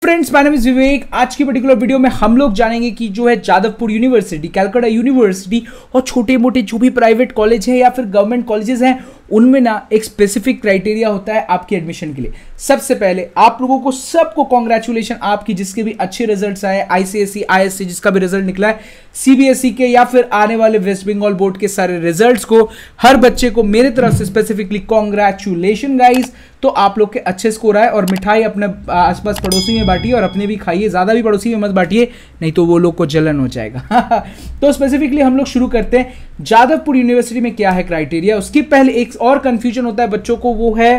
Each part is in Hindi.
फ्रेंड्स, माय नेम इज विवेक। आज की पर्टिकुलर वीडियो में हम लोग जानेंगे कि जो है जादवपुर यूनिवर्सिटी, कलकत्ता यूनिवर्सिटी और छोटे मोटे जो भी प्राइवेट कॉलेज है या फिर गवर्नमेंट कॉलेजेस हैं उनमें ना एक स्पेसिफिक क्राइटेरिया होता है आपकी एडमिशन के लिए। सबसे पहले आप लोगों को सबको कॉन्ग्रेचुलेशन, आपकी जिसके भी अच्छे रिजल्ट्स आए, आईसीएसई आईएससी जिसका भी रिजल्ट निकला है, सीबीएसई के या फिर आने वाले वेस्ट बंगाल बोर्ड के सारे रिजल्ट्स को, हर बच्चे को मेरे तरफ से स्पेसिफिकली कॉन्ग्रेचुलेशन गाइज। तो आप लोग के अच्छे स्कोर आए और मिठाई अपने आसपास पड़ोसी में बांटिए और अपने भी खाइए, ज्यादा भी पड़ोसी में मत बांटिए, नहीं तो वो लोग को जलन हो जाएगा। तो स्पेसिफिकली हम लोग शुरू करते हैं जादवपुर यूनिवर्सिटी में क्या है क्राइटेरिया। उसके पहले एक और कंफ्यूजन होता है बच्चों को, वो है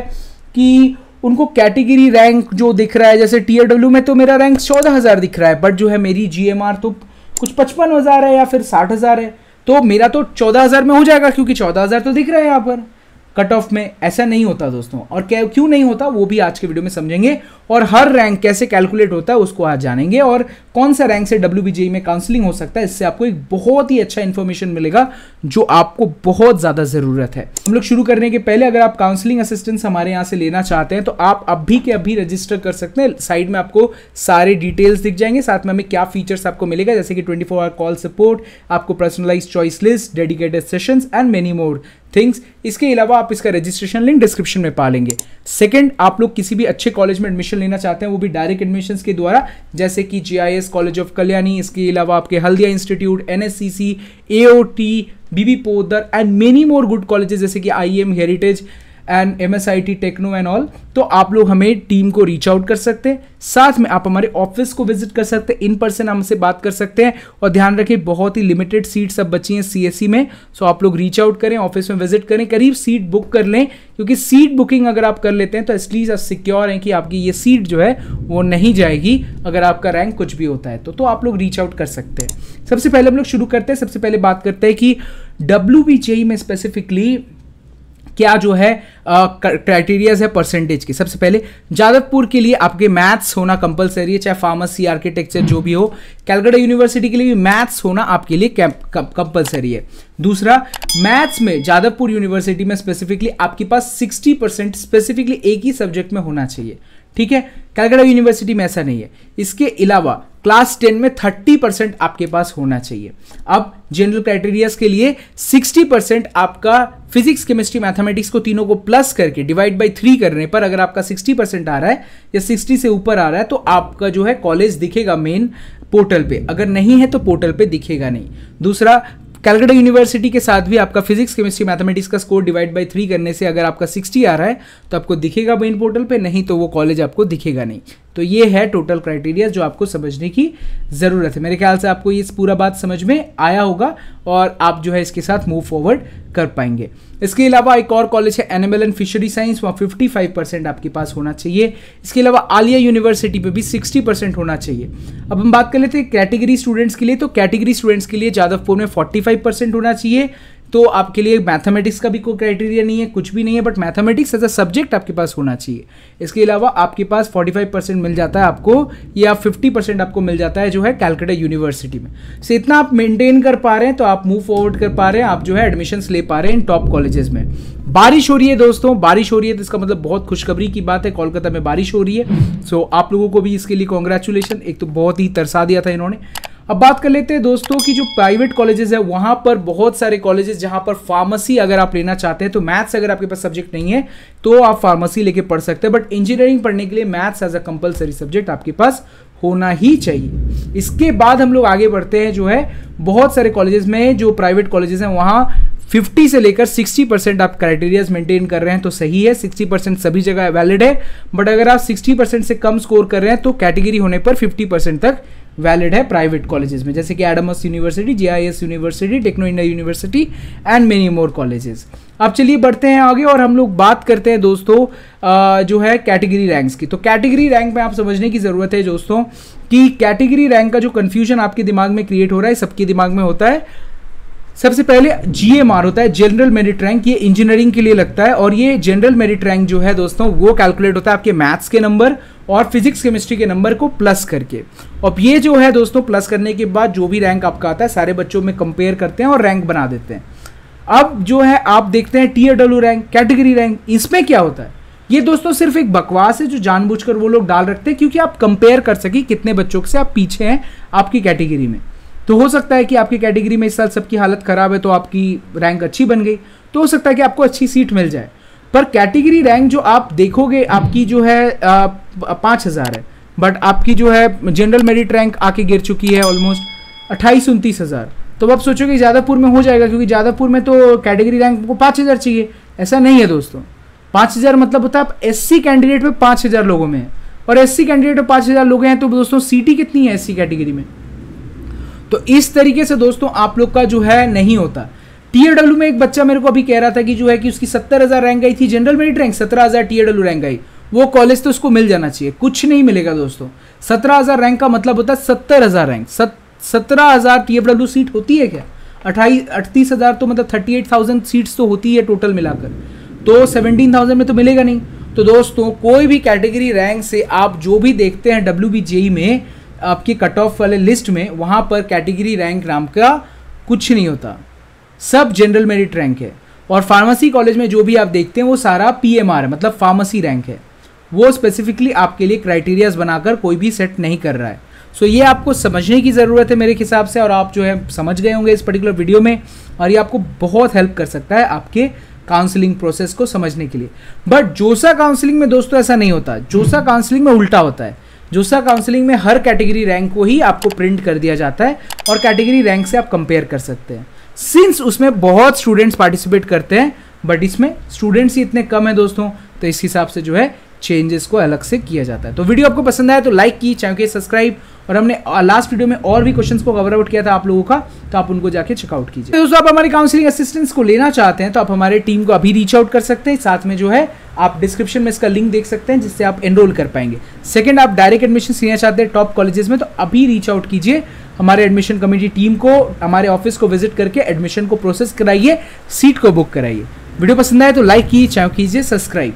कि उनको कैटेगरी रैंक जो दिख रहा है, जैसे टीआरडब्ल्यू में तो मेरा रैंक 14,000 दिख रहा है, बट जो है मेरी जीएमआर तो कुछ 55,000 है या फिर 60,000 है, तो मेरा तो 14,000 में हो जाएगा क्योंकि 14,000 तो दिख रहा है यहाँ पर कट ऑफ में। ऐसा नहीं होता दोस्तों, और क्यों नहीं होता वो भी आज के वीडियो में समझेंगे, और हर रैंक कैसे कैलकुलेट होता है उसको आज जानेंगे, और कौन सा रैंक से डब्ल्यूबीजेई में काउंसलिंग हो सकता है। इससे आपको एक बहुत ही अच्छा इन्फॉर्मेशन मिलेगा जो आपको बहुत ज्यादा जरूरत है। हम लोग शुरू करने के पहले अगर आप काउंसलिंग असिस्टेंस हमारे यहाँ से लेना चाहते हैं तो आप अभी के अभी रजिस्टर कर सकते हैं। साइड में आपको सारे डिटेल्स दिख जाएंगे, साथ में हमें क्या फीचर्स आपको मिलेगा, जैसे कि 24 आवर कॉल सपोर्ट, आपको personalised choice list, dedicated sessions and many more things. इसके अलावा आप इसका रजिस्ट्रेशन लिंक डिस्क्रिप्शन में पा लेंगे। सेकंड, आप लोग किसी भी अच्छे कॉलेज में एडमिशन लेना चाहते हैं, वो भी डायरेक्ट एडमिशंस के द्वारा, जैसे कि जीआईएस कॉलेज ऑफ कल्याणी, इसके अलावा आपके Haldia institute, NSCC, AOT, BB Poddar and many more good colleges जैसे कि IEM, Heritage and MSIT, Techno and all. तो आप लोग हमें टीम को रीच आउट कर सकते हैं, साथ में आप हमारे ऑफिस को विजिट कर सकते हैं, इन पर्सन हमसे बात कर सकते हैं। और ध्यान रखें बहुत ही लिमिटेड सीट्स अब बची हैं सीएससी में, सो आप लोग रीच आउट करें, ऑफिस में विजिट करें, करीब सीट बुक कर लें, क्योंकि सीट बुकिंग अगर आप कर लेते हैं तो एटलीस्ट आप सिक्योर हैं कि आपकी ये सीट जो है वो नहीं जाएगी अगर आपका रैंक कुछ भी होता है तो आप लोग रीच आउट कर सकते हैं। सबसे पहले हम लोग शुरू करते हैं, सबसे पहले बात करते हैं कि डब्ल्यूबीजेई में स्पेसिफिकली क्या जो है क्राइटेरियाज है परसेंटेज के। सबसे पहले जादवपुर के लिए आपके मैथ्स होना कंपलसरी है, चाहे फार्मेसी, आर्किटेक्चर जो भी हो। कलकत्ता यूनिवर्सिटी के लिए भी मैथ्स होना आपके लिए कंपलसरी है। दूसरा, मैथ्स में जादवपुर यूनिवर्सिटी में स्पेसिफिकली आपके पास 60% स्पेसिफिकली एक ही सब्जेक्ट में होना चाहिए, ठीक है। कलकत्ता यूनिवर्सिटी में ऐसा नहीं है। इसके अलावा क्लास 10 में 30% आपके पास होना चाहिए। अब जनरल क्राइटेरियाज के लिए 60% आपका फिजिक्स, केमिस्ट्री, मैथमेटिक्स को तीनों को प्लस करके डिवाइड बाय 3 करने पर अगर आपका 60% आ रहा है या 60 से ऊपर आ रहा है तो आपका जो है कॉलेज दिखेगा मेन पोर्टल पे, अगर नहीं है तो पोर्टल पे दिखेगा नहीं। दूसरा, कलकत्ता यूनिवर्सिटी के साथ भी आपका फिजिक्स, केमिस्ट्री, मैथमेटिक्स का स्कोर डिवाइड बाय 3 करने से अगर आपका 60 आ रहा है तो आपको दिखेगा मेन पोर्टल पे, नहीं तो वो कॉलेज आपको दिखेगा नहीं। तो ये है टोटल क्राइटेरिया जो आपको समझने की जरूरत है। मेरे ख्याल से आपको ये पूरा बात समझ में आया होगा और आप जो है इसके साथ मूव फॉरवर्ड कर पाएंगे। इसके अलावा एक और कॉलेज है एनिमल एंड फिशरी साइंस, वहाँ 55% आपके पास होना चाहिए। इसके अलावा आलिया यूनिवर्सिटी पे भी 60% होना चाहिए। अब हम बात कर लेते हैं कैटेगरी स्टूडेंट्स के लिए, तो कैटेगरी स्टूडेंट्स के लिए जादवपुर में 45% होना चाहिए। तो आपके लिए मैथमेटिक्स का भी कोई क्राइटेरिया नहीं है, कुछ भी नहीं है, but mathematics as a subject आपके पास होना चाहिए। इसके अलावा आपके पास 45% मिल जाता है आपको, या 50% आपको मिल जाता है जो है कलकत्ता यूनिवर्सिटी में। से इतना आप मेंटेन कर पा रहे हैं तो आप मूव फॉरवर्ड कर पा रहे हैं, आप जो है एडमिशंस ले पा रहे हैं इन टॉप कॉलेजेस में। बारिश हो रही है दोस्तों, बारिश हो रही है तो इसका मतलब बहुत खुशखबरी की बात है, कोलकाता में बारिश हो रही है। सो आप लोगों को भी इसके लिए कॉन्ग्रेचुलेशन, एक तो बहुत ही तरसा दिया था इन्होंने। अब बात कर लेते हैं दोस्तों कि जो प्राइवेट कॉलेजेस है वहां पर बहुत सारे कॉलेजेस जहां पर फार्मेसी अगर आप लेना चाहते हैं तो मैथ्स अगर आपके पास सब्जेक्ट नहीं है तो आप फार्मेसी लेके पढ़ सकते हैं, बट इंजीनियरिंग पढ़ने के लिए maths as a compulsory subject आपके पास होना ही चाहिए। इसके बाद हम लोग आगे बढ़ते हैं, जो है बहुत सारे कॉलेजेस में जो प्राइवेट कॉलेजेस हैं वहां 50 से लेकर 60% आप क्राइटेरियाज मेंटेन कर रहे हैं तो सही है, 60% सभी जगह वैलिड है। बट अगर आप 60% से कम स्कोर कर रहे हैं तो कैटेगरी होने पर 50% तक वैलिड है प्राइवेट कॉलेजेस में, जैसे कि Adamas university, GIS university, Techno India university and many more colleges. अब चलिए बढ़ते हैं आगे और हम लोग बात करते हैं दोस्तों जो है कैटेगरी रैंक्स की। तो कैटेगरी रैंक में आप समझने की जरूरत है दोस्तों कि कैटेगरी रैंक का जो कंफ्यूजन आपके दिमाग में क्रिएट हो रहा है, सबके दिमाग में होता है। सबसे पहले जीएमआर होता है, जनरल मेरिट रैंक, ये इंजीनियरिंग के लिए लगता है, और ये जनरल मेरिट रैंक जो है दोस्तों वो कैलकुलेट होता है आपके मैथ्स के नंबर और फिजिक्स केमिस्ट्री के नंबर को प्लस करके। और ये जो है दोस्तों प्लस करने के बाद जो भी रैंक आपका आता है सारे बच्चों में कंपेयर करते हैं और रैंक बना देते हैं। अब जो है आप देखते हैं टीआरडब्ल्यू रैंक, कैटेगरी रैंक, इसमें क्या होता है, ये दोस्तों सिर्फ एक बकवास है जो जानबूझकर वो लोग डाल रखते हैं, क्योंकि आप कंपेयर कर सके कितने बच्चों से आप पीछे हैं आपकी कैटेगरी में। तो हो सकता है कि आपकी कैटेगरी में इस साल सबकी हालत खराब है तो आपकी रैंक अच्छी बन गई, तो हो सकता है कि आपको अच्छी सीट मिल जाए। पर कैटेगरी रैंक जो आप देखोगे आपकी जो है 5,000 है, बट आपकी जो है जनरल मेरिट रैंक आके गिर चुकी है ऑलमोस्ट 28-29,000। तो अब सोचोगे जादवपुर में हो जाएगा, क्योंकि जादवपुर में तो कैटेगरी रैंक को 5,000 चाहिए। ऐसा नहीं है दोस्तों, 5,000 मतलब होता है आप SC कैंडिडेट में 5,000 लोगों में है, और SC कैंडिडेट में 5,000 लोग हैं, तो दोस्तों सीटी कितनी है SC कैटेगरी में। तो इस तरीके से दोस्तों आप लोग का जो है नहीं होता। TAW में एक बच्चा मेरे को अभी कह रहा था कि जो है कि उसकी 70,000 रैंक आई थी, general merit rank 17,000 TAW rank आई, वो कॉलेज तो उसको मिल जाना चाहिए। कुछ नहीं मिलेगा दोस्तों। 17,000 रैंक का मतलब होता है 70,000 रैंक। 17,000 TAW सीट होती है क्या? 38,000 तो मतलब 38,000 सीट्स तो होती है टोटल मिलाकर, तो 17,000 में तो मिलेगा नहीं। तो दोस्तों कोई भी कैटेगरी रैंक से आप जो भी देखते हैं WBJE में आपकी कट ऑफ वाले लिस्ट में, वहां पर कैटेगरी रैंक नाम का कुछ नहीं होता, सब जनरल मेरिट रैंक है। और फार्मेसी कॉलेज में जो भी आप देखते हैं वो सारा PMR है, मतलब फार्मेसी रैंक है। वो स्पेसिफिकली आपके लिए क्राइटेरियाज बनाकर कोई भी सेट नहीं कर रहा है। सो ये आपको समझने की ज़रूरत है मेरे हिसाब से, और आप जो है समझ गए होंगे इस पर्टिकुलर वीडियो में, और ये आपको बहुत हेल्प कर सकता है आपके काउंसलिंग प्रोसेस को समझने के लिए। बट जोसा काउंसलिंग में दोस्तों ऐसा नहीं होता। जोसा काउंसलिंग में उल्टा होता है। जोसा काउंसलिंग में हर कैटेगरी रैंक को ही आपको प्रिंट कर दिया जाता है और कैटेगरी रैंक से आप कंपेयर कर सकते हैं। सिंस उसमें बहुत स्टूडेंट्स पार्टिसिपेट करते हैं, बट इसमें स्टूडेंट्स ही इतने कम है दोस्तों, तो इस हिसाब से जो है चेंजेस को अलग से किया जाता है। तो वीडियो आपको पसंद आया तो लाइक की, चैनल के सब्सक्राइब, और हमने लास्ट वीडियो में और भी क्वेश्चंस को कवर आउट किया था आप लोगों का, तो आप उनको जाके चेकआउट कीजिए। तो दोस्तों आप हमारी काउंसलिंग असिस्टेंस को लेना चाहते हैं तो आप हमारे टीम को अभी रीच आउट कर सकते हैं। साथ में जो है आप डिस्क्रिप्शन में इसका लिंक देख सकते हैं जिससे आप एनरोल कर पाएंगे। सेकंड, आप डायरेक्ट एडमिशन लेना चाहते हैं टॉप कॉलेजेस में, तो अभी रीच आउट कीजिए हमारे एडमिशन कमेटी टीम को, हमारे ऑफिस को विजिट करके एडमिशन को प्रोसेस कराइए, सीट को बुक कराइए। वीडियो पसंद आए तो लाइक कीजिए, चैनल कीजिए सब्सक्राइब।